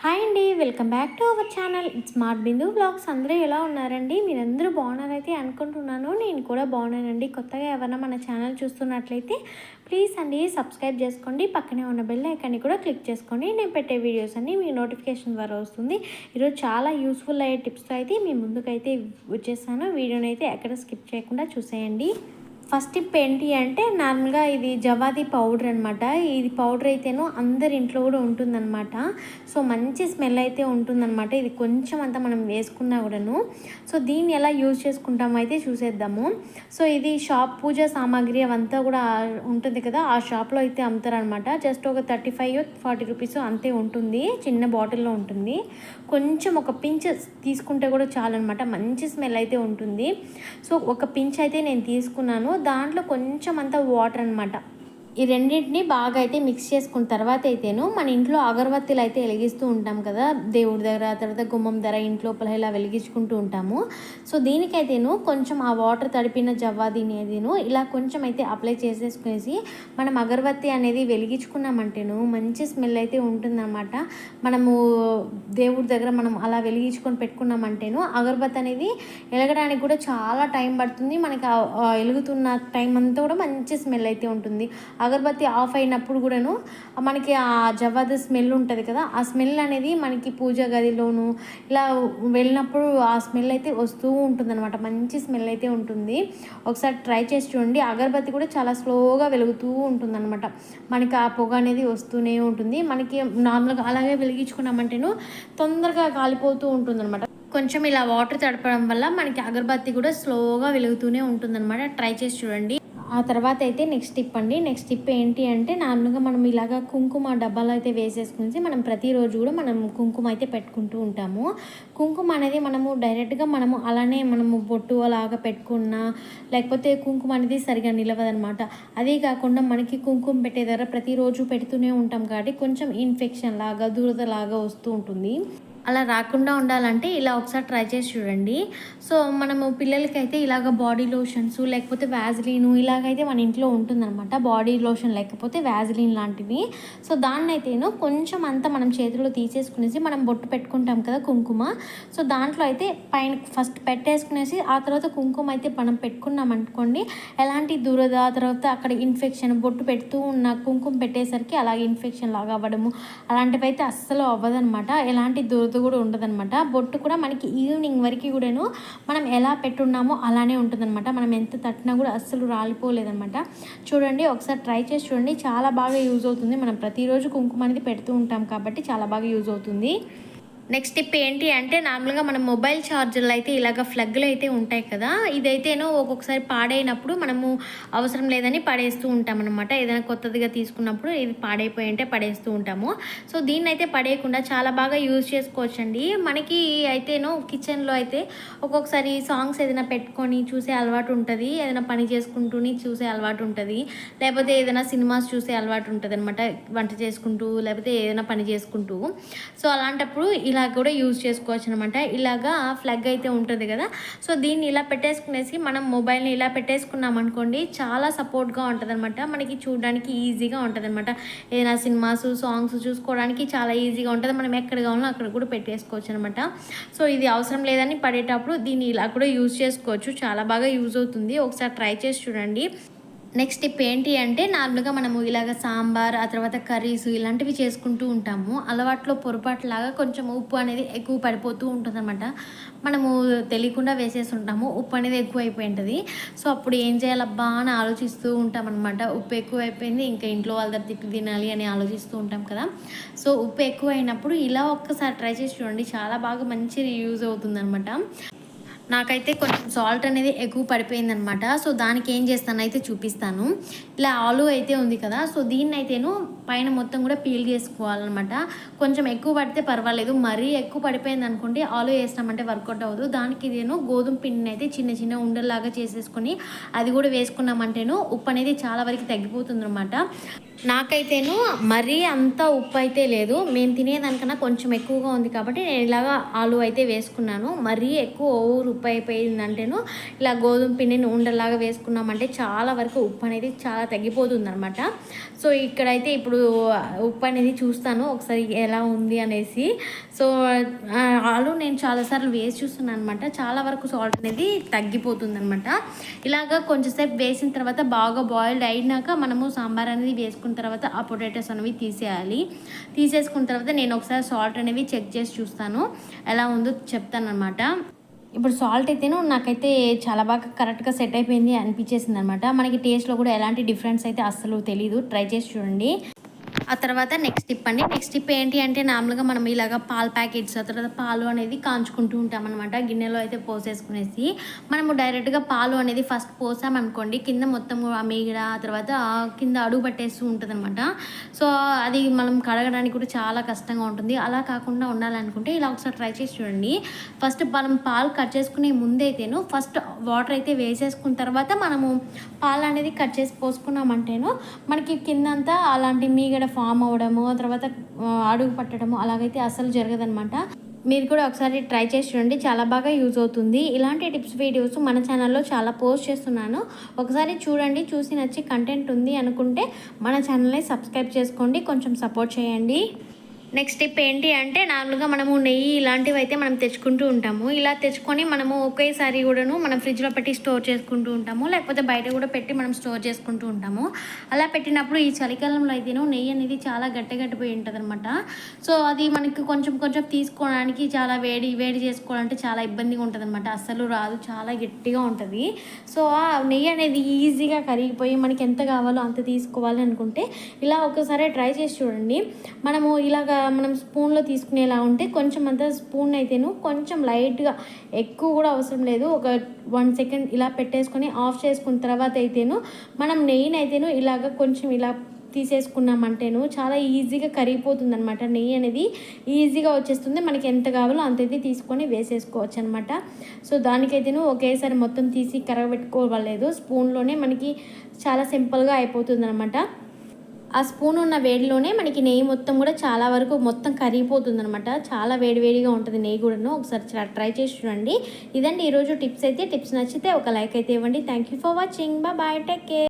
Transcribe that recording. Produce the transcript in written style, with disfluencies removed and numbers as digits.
Hi అండి, welcome back to our channel. It's smart Bindu blogs. అందరూ ఎలా ఉన్నారండి? మీరందరూ బాగున్నారైతే అనుకుంటున్నాను. నేను కూడా బాగున్నానండి. కొత్తగా ఎవరైనా మన ఛానల్ చూస్తున్నట్లయితే ప్లీజ్ అండి సబ్స్క్రైబ్ చేసుకోండి. పక్కనే ఉన్న బెల్ ఐకాన్ని కూడా క్లిక్ చేసుకోండి. నేను పెట్టే వీడియోస్ అన్నీ మీకు నోటిఫికేషన్ ద్వారా వస్తుంది. ఈరోజు చాలా యూస్ఫుల్ అయ్యే టిప్స్తో అయితే మీ ముందుకైతే వచ్చేసాను. వీడియోని అయితే ఎక్కడ స్కిప్ చేయకుండా చూసేయండి. ఫస్ట్ టిప్ ఏంటి అంటే, నార్మల్గా ఇది జవాది పౌడర్ అనమాట. ఇది పౌడర్ అయితేనో అందరి ఇంట్లో కూడా ఉంటుందన్నమాట. సో మంచి స్మెల్ అయితే ఉంటుందన్నమాట. ఇది కొంచెం అంతా మనం వేసుకున్నా కూడాను. సో దీన్ని ఎలా యూజ్ చేసుకుంటామో అయితే చూసేద్దాము. సో ఇది షాప్ పూజ సామాగ్రి అవంతా కూడా ఉంటుంది కదా, ఆ షాప్లో అయితే అమ్ముతారనమాట. జస్ట్ ఒక 35-40 రూపీస్ అంతే ఉంటుంది. చిన్న బాటిల్లో ఉంటుంది. కొంచెం ఒక పించ్ తీసుకుంటే కూడా చాలన్నమాట. మంచి స్మెల్ అయితే ఉంటుంది. సో ఒక పించ్ అయితే నేను తీసుకున్నాను. దాంట్లో కొంచెం అంతా వాటర్ అనమాట. ఈ రెండింటిని బాగా అయితే మిక్స్ చేసుకున్న తర్వాత అయితేను మన ఇంట్లో అగరబత్తీలు అయితే వెలిగిస్తూ ఉంటాం కదా, దేవుడి దగ్గర, తర్వాత గుమ్మం దగ్గర, ఇంట్లో ఇలా వెలిగించుకుంటూ ఉంటాము. సో దీనికైతేను కొంచెం ఆ వాటర్ తడిపిన జవ్వాదిని అదిను ఇలా కొంచెం అయితే అప్లై చేసేసుకునేసి మనం అగరబత్తి అనేది వెలిగించుకున్నామంటేను మంచి స్మెల్ అయితే ఉంటుందన్నమాట. మనము దేవుడి దగ్గర మనం అలా వెలిగించుకొని పెట్టుకున్నామంటేను అగరబత్తి అనేది వెలగడానికి కూడా చాలా టైం పడుతుంది. మనకి వెలుగుతున్న టైం అంతా కూడా మంచి స్మెల్ అయితే ఉంటుంది. అగరబత్తి ఆఫ్ అయినప్పుడు కూడాను మనకి ఆ జవ్వాది స్మెల్ ఉంటుంది కదా, ఆ స్మెల్ అనేది మనకి పూజ గదిలోను ఇలా వెళ్ళినప్పుడు ఆ స్మెల్ అయితే వస్తూ ఉంటుందన్నమాట. మంచి స్మెల్ అయితే ఉంటుంది. ఒకసారి ట్రై చేసి చూడండి. అగరబత్తి కూడా చాలా స్లోగా వెలుగుతూ ఉంటుందన్నమాట. మనకి ఆ పొగ అనేది వస్తూనే ఉంటుంది. మనకి నార్మల్గా అలాగే వెలిగించుకున్నామంటేను తొందరగా కాలిపోతూ ఉంటుందన్నమాట. కొంచెం ఇలా వాటర్ తడపడం వల్ల మనకి అగరబత్తి కూడా స్లోగా వెలుగుతూనే ఉంటుందన్నమాట. ట్రై చేసి చూడండి. ఆ తర్వాత అయితే నెక్స్ట్ టిప్ అండి. నెక్స్ట్ టిప్ ఏంటి అంటే, నార్మల్గా మనం ఇలాగా కుంకుమ డబ్బాలో అయితే వేసేసుకుని మనం ప్రతిరోజు కూడా మనం కుంకుమ అయితే పెట్టుకుంటూ ఉంటాము. కుంకుమ అనేది మనము డైరెక్ట్గా మనము అలానే మనము బొట్టు అలాగా పెట్టుకున్నా, లేకపోతే కుంకుమ అనేది సరిగా నిలవదనమాట. అదే కాకుండా మనకి కుంకుమ పెట్టే దగ్గర ప్రతిరోజు పెడుతూనే ఉంటాం కాబట్టి కొంచెం ఇన్ఫెక్షన్ లాగా, దురద లాగా వస్తూ ఉంటుంది. అలా రాకుండా ఉండాలంటే ఇలా ఒకసారి ట్రై చేసి చూడండి. సో మనము పిల్లలకైతే ఇలాగ బాడీ లోషన్స్ లేకపోతే వ్యాజిలీను ఇలాగైతే మన ఇంట్లో ఉంటుందన్నమాట. బాడీ లోషన్ లేకపోతే వ్యాజిలీన్ లాంటివి. సో దాన్నైతేను కొంచెం అంతా మనం చేతిలో తీసేసుకునేసి మనం బొట్టు పెట్టుకుంటాం కదా కుంకుమ. సో దాంట్లో అయితే పైన ఫస్ట్ పెట్టేసుకునేసి ఆ తర్వాత కుంకుమ అయితే మనం పెట్టుకున్నాం అనుకోండి, ఎలాంటి దురద, తర్వాత అక్కడ ఇన్ఫెక్షన్, బొట్టు పెడుతూ ఉన్న కుంకుమ పెట్టేసరికి అలాగే ఇన్ఫెక్షన్ లాగా అవ్వడము అలాంటివి అయితే అస్సలు అవ్వదనమాట. ఎలాంటి దురద కూడా ఉండదన్నమాట. బొట్టు కూడా మనకి ఈవినింగ్ వరకు కూడాను మనం ఎలా పెట్టున్నామో అలానే ఉంటుందన్నమాట. మనం ఎంత తట్టినా కూడా అస్సలు రాలిపోలేదన్నమాట. చూడండి, ఒకసారి ట్రై చేసి చూడండి. చాలా బాగా యూజ్ అవుతుంది. మనం ప్రతిరోజు కుంకుమ అనేది పెడుతూ ఉంటాం కాబట్టి చాలా బాగా యూజ్ అవుతుంది. నెక్స్ట్ టిప్ ఏంటి అంటే, నార్మల్గా మనం మొబైల్ ఛార్జర్లు అయితే ఇలాగ ఫ్లగ్లు అయితే ఉంటాయి కదా, ఇదైతేనో ఒక్కొక్కసారి పాడైనప్పుడు మనము అవసరం లేదని పడేస్తూ ఉంటాం అనమాట. ఏదైనా కొత్తదిగా తీసుకున్నప్పుడు ఇది పాడైపోయి ఉంటే పడేస్తూ ఉంటాము. సో దీన్ని అయితే పడేయకుండా చాలా బాగా యూజ్ చేసుకోవచ్చండి. మనకి అయితేనో కిచెన్లో అయితే ఒక్కొక్కసారి సాంగ్స్ ఏదైనా పెట్టుకొని చూసే అలవాటు ఉంటుంది, ఏదైనా పని చేసుకుంటూనే చూసే అలవాటు ఉంటుంది, లేకపోతే ఏదైనా సినిమాస్ చూసే అలవాటు ఉంటుంది అనమాట, వంట చేసుకుంటూ లేకపోతే ఏదైనా పని చేసుకుంటూ. సో అలాంటప్పుడు ఇలా కూడా యూజ్ చేసుకోవచ్చు అనమాట. ఇలాగా ఫ్లగ్ అయితే ఉంటుంది కదా, సో దీన్ని ఇలా పెట్టేసుకునేసి మనం మొబైల్ని ఇలా పెట్టేసుకున్నాం అనుకోండి, చాలా సపోర్ట్గా ఉంటుంది అనమాట. మనకి చూడడానికి ఈజీగా ఉంటుంది అనమాట. ఏదైనా సినిమాస్, సాంగ్స్ చూసుకోవడానికి చాలా ఈజీగా ఉంటుంది. మనం ఎక్కడ కావాలో అక్కడ కూడా పెట్టేసుకోవచ్చు అనమాట. సో ఇది అవసరం లేదని పడేటప్పుడు దీన్ని ఇలా కూడా యూజ్ చేసుకోవచ్చు. చాలా బాగా యూజ్ అవుతుంది. ఒకసారి ట్రై చేసి చూడండి. నెక్స్ట్ టిప్ ఏంటి అంటే, నార్మల్గా మనము ఇలాగ సాంబార్, ఆ తర్వాత కర్రీస్ ఇలాంటివి చేసుకుంటూ ఉంటాము. అలవాట్లో పొరపాటులాగా కొంచెం ఉప్పు అనేది ఎక్కువ పడిపోతూ ఉంటుందన్నమాట. మనము తెలియకుండా వేసేస్తుంటాము, ఉప్పు అనేది ఎక్కువ అయిపోయి ఉంటుంది. సో అప్పుడు ఏం చేయాలబ్బా అని ఆలోచిస్తూ ఉంటామన్నమాట. ఉప్పు ఎక్కువ అయిపోయింది, ఇంకా ఇంట్లో వాళ్ళ దగ్గర తిప్పి తినాలి అని ఆలోచిస్తూ ఉంటాం కదా. సో ఉప్పు ఎక్కువ అయినప్పుడు ఇలా ఒక్కసారి ట్రై చేసి చూడండి. చాలా బాగా మంచి యూజ్ అవుతుందన్నమాట. నాకైతే కొంచెం సాల్ట్ అనేది ఎక్కువ పడిపోయిందనమాట. సో దానికి ఏం చేస్తానైతే చూపిస్తాను. ఇలా ఆలు అయితే ఉంది కదా, సో దీన్ని అయితేను పైన మొత్తం కూడా పీల్ చేసుకోవాలన్నమాట. కొంచెం ఎక్కువ పడితే పర్వాలేదు, మరీ ఎక్కువ పడిపోయింది అనుకోండి ఆలు వేసినామంటే వర్కౌట్ అవ్వదు. దానికి ఇదేను గోధుమ పిండిని అయితే చిన్న చిన్న ఉండల్లాగా చేసేసుకొని అది కూడా వేసుకున్నామంటేను ఉప్పు అనేది చాలా వరకు తగ్గిపోతుంది అనమాట. నాకైతేను మరీ అంత ఉప్పు అయితే లేదు. మేము తినేదానికన్నా కొంచెం ఎక్కువగా ఉంది కాబట్టి నేను ఇలాగా ఆలు అయితే వేసుకున్నాను. మరీ ఎక్కువ ఓవర్ ఉప్పు అయిపోయిందంటేను ఇలా గోధుమ పిండిని ఉండలాగా వేసుకున్నామంటే చాలా వరకు ఉప్పు అనేది చాలా తగ్గిపోతుందనమాట. సో ఇక్కడైతే ఇప్పుడు ఉప్పు అనేది చూస్తాను ఒకసారి ఎలా ఉంది అనేసి. సో ఆలు నేను చాలాసార్లు వేసి చూస్తున్నాను అనమాట. చాలా వరకు సాల్ట్ అనేది తగ్గిపోతుందనమాట. ఇలాగ కొంచెంసేపు వేసిన తర్వాత బాగా బాయిల్డ్ అయినాక మనము సాంబార్ అనేది వేసుకున్న తర్వాత ఆ పొటాటోస్ అనేవి తీసేయాలి. తీసేసుకున్న తర్వాత నేను ఒకసారి సాల్ట్ అనేవి చెక్ చేసి చూస్తాను, ఎలా ఉందో చెప్తానమాట. ఇప్పుడు సాల్ట్ అయితేను నాకైతే చాలా బాగా కరెక్ట్గా సెట్ అయిపోయింది అనిపించేసింది అనమాట. మనకి టేస్ట్లో కూడా ఎలాంటి డిఫరెన్స్ అయితే అస్సలు తెలీదు. ట్రై చేసి చూడండి. ఆ తర్వాత నెక్స్ట్ టిప్ అండి. నెక్స్ట్ టిప్ ఏంటి అంటే నార్మల్గా మనం ఇలాగ పాల ప్యాకెట్స్, ఆ తర్వాత పాలు అనేది కాంచుకుంటూ ఉంటాం అనమాట. గిన్నెలో అయితే పోసేసుకునేసి మనము డైరెక్ట్గా పాలు అనేది ఫస్ట్ పోసామనుకోండి కింద మొత్తము ఆ మీగడ, ఆ తర్వాత కింద అడుగు పట్టేస్తూ ఉంటుంది అనమాట. సో అది మనం కడగడానికి కూడా చాలా కష్టంగా ఉంటుంది. అలా కాకుండా ఉండాలనుకుంటే ఇలా ఒకసారి ట్రై చేసి చూడండి. ఫస్ట్ మనం పాలు కట్ చేసుకునే ముందైతేను ఫస్ట్ వాటర్ అయితే వేసేసుకున్న తర్వాత మనము పాలు అనేది కట్ చేసి పోసుకున్నామంటేను మనకి కిందంతా అలాంటి మీగడ ఫామ్ అవ్వడము, ఆ తర్వాత అడుగు పట్టడము అలాగైతే అస్సలు జరగదనమాట. మీరు కూడా ఒకసారి ట్రై చేసి చూడండి, చాలా బాగా యూజ్ అవుతుంది. ఇలాంటి టిప్స్ వీడియోస్ మన ఛానల్లో చాలా పోస్ట్ చేస్తున్నాను. ఒకసారి చూడండి, చూసి నచ్చి కంటెంట్ ఉంది అనుకుంటే మన ఛానల్ని సబ్స్క్రైబ్ చేసుకోండి, కొంచెం సపోర్ట్ చేయండి. నెక్స్ట్ టిప్ ఏంటి అంటే నార్మల్గా మనము నెయ్యి ఇలాంటివి అయితే మనం తెచ్చుకుంటూ ఉంటాము. ఇలా తెచ్చుకొని మనము ఒకేసారి కూడాను మనం ఫ్రిడ్జ్లో పెట్టి స్టోర్ చేసుకుంటూ ఉంటాము, లేకపోతే బయట కూడా పెట్టి మనం స్టోర్ చేసుకుంటూ ఉంటాము. అలా పెట్టినప్పుడు ఈ చలికాలంలో అయితేనో నెయ్యి అనేది చాలా గట్టిపోయి ఉంటుంది అనమాట. సో అది మనకి కొంచెం కొంచెం తీసుకోవడానికి చాలా వేడి చేసుకోవాలంటే చాలా ఇబ్బందిగా ఉంటుంది అనమాట. అస్సలు రాదు, చాలా గట్టిగా ఉంటుంది. సో ఆ నెయ్యి అనేది ఈజీగా కరిగిపోయి మనకి ఎంత కావాలో అంత తీసుకోవాలి అనుకుంటే ఇలా ఒకసారి ట్రై చేసి చూడండి. మనము ఇలాగా మనం స్పూన్లో తీసుకునేలా ఉంటే కొంచెం అంతా స్పూన్ అయితేను కొంచెం లైట్గా, ఎక్కువ కూడా అవసరం లేదు, ఒక 1 సెకండ్ ఇలా పెట్టేసుకొని ఆఫ్ చేసుకున్న తర్వాత అయితేను మనం నెయ్యిని అయితేను ఇలాగ కొంచెం ఇలా తీసేసుకున్నామంటేను చాలా ఈజీగా కరిగిపోతుంది అనమాట. నెయ్యి అనేది ఈజీగా వచ్చేస్తుంది. మనకి ఎంత కావాలో అంతైతే తీసుకొని వేసేసుకోవచ్చు అనమాట. సో దానికైతేను ఒకేసారి మొత్తం తీసి కరగబెట్టుకోవలేదు, స్పూన్లోనే మనకి చాలా సింపుల్గా అయిపోతుంది అనమాట. ఆ స్పూన్ ఉన్న వేడిలోనే మనకి నెయ్యి మొత్తం కూడా చాలా వరకు మొత్తం కరిగిపోతుంది అనమాట. చాలా వేడిగా ఉంటుంది నెయ్యి కూడాను. ఒకసారి ట్రై చేసి చూడండి. ఇదండి ఈరోజు టిప్స్ అయితే. టిప్స్ నచ్చితే ఒక లైక్ అయితే ఇవ్వండి. Thank you for watching. Bye, take care.